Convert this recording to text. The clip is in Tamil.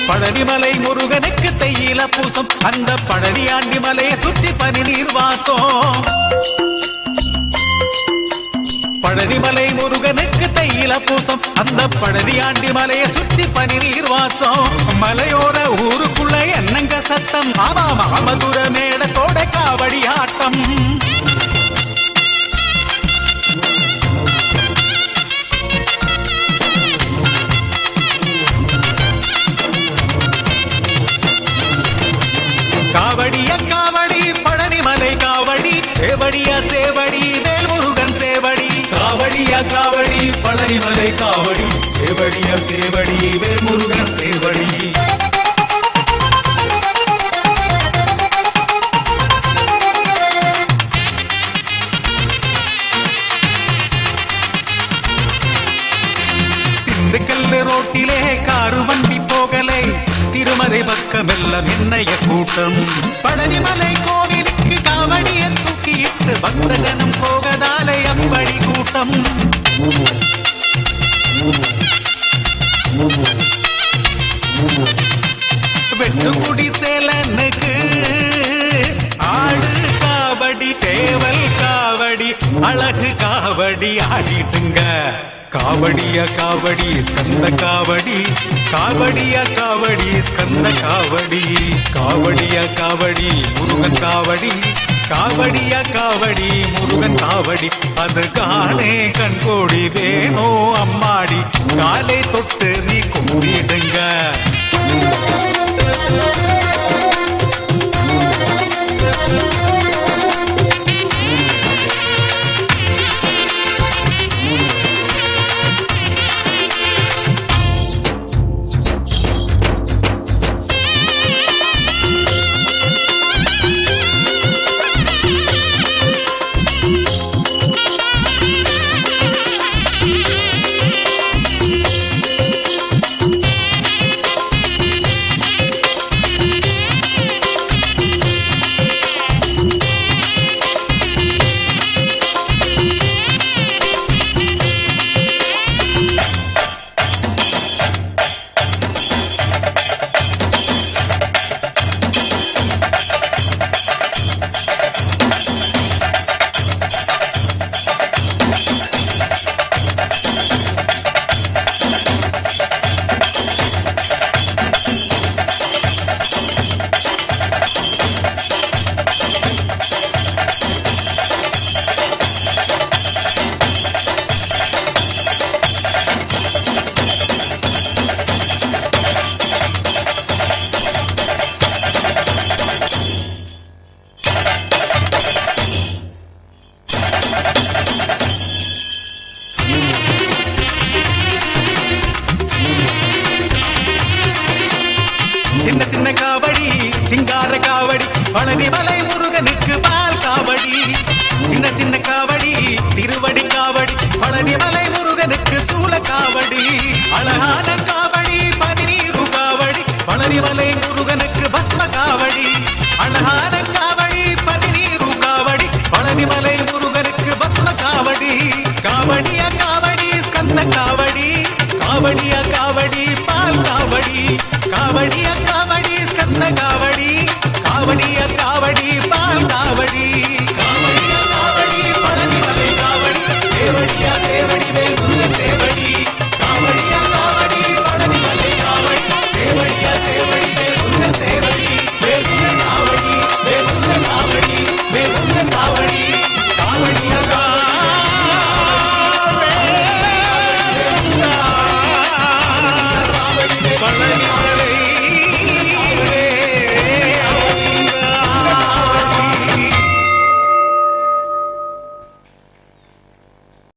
பழனிமலை முருகனுக்கு தையில பூசம் அந்த பழனி ஆண்டி மலையை சுற்றி பனி நீர் வாசம். பழனிமலை முருகனுக்கு தையில பூசம் அந்த பழனி ஆண்டி மலையை சுற்றி பனி நீர் வாசம். மலையோர ஊருக்குள்ள என்னங்க சத்தம், ஆமா மதுர மேடத்தோட காவடி ஆட்டம். காவடியா காவடி பழனிமலை காவடி, சேவடியா சேவடி வேல்முருகன் சேவடி. காவடியா காவடி பழனிமலை காவடி, சேவடியா சேவடி வேல்முருகன் சேவடி. சிந்துக்கல்லு ரோட்டிலே காரு வண்டி போகலை, திருமலை பக்கமெல்லாம் என்னைய கூட்டம். பழனிமலை கோவிலுக்கு காவடிய தூக்கிட்டு பக்தஜனம் போகதாலே அப்படி கூட்டம். வெட்டுக்குடி சேலனுக்கு ஆடு காவடி, சேவல் காவடி, அழகு காவடி ஆடிட்டுங்க. காவடியா காவடி ஸ்கந்த காவடி, காவடியா காவடி ஸ்கந்த காவடி. காவடியா காவடி முருகன் காவடி, காவடியா காவடி முருகன் காவடி. அது காணே கண்கோடி வேணோ அம்மாடி, காலை தொட்டு நீ கும்பிடுங்க. சின்ன சின்ன காவடி சிங்கார காவடி, பழனிமலை முருகனுக்கு பால் காவடி. சின்ன சின்ன காவடி திருவடி காவடி, பழனிமலை முருகனுக்கு சூல காவடி. அழகான காவடி பனிநீரு காவடி, பழனிமலை முருகனுக்கு பஸ்ம காவடி. அழகான காவடி பனிநீரு காவடி, பழனிமலை முருகனுக்கு பஸ்ம காவடி. காவடியா காவடி ஸ்கந்த காவடி, காவடியா காவடி பால் காவடி. காவடியா காவடி ஸ்கந்த காவடி.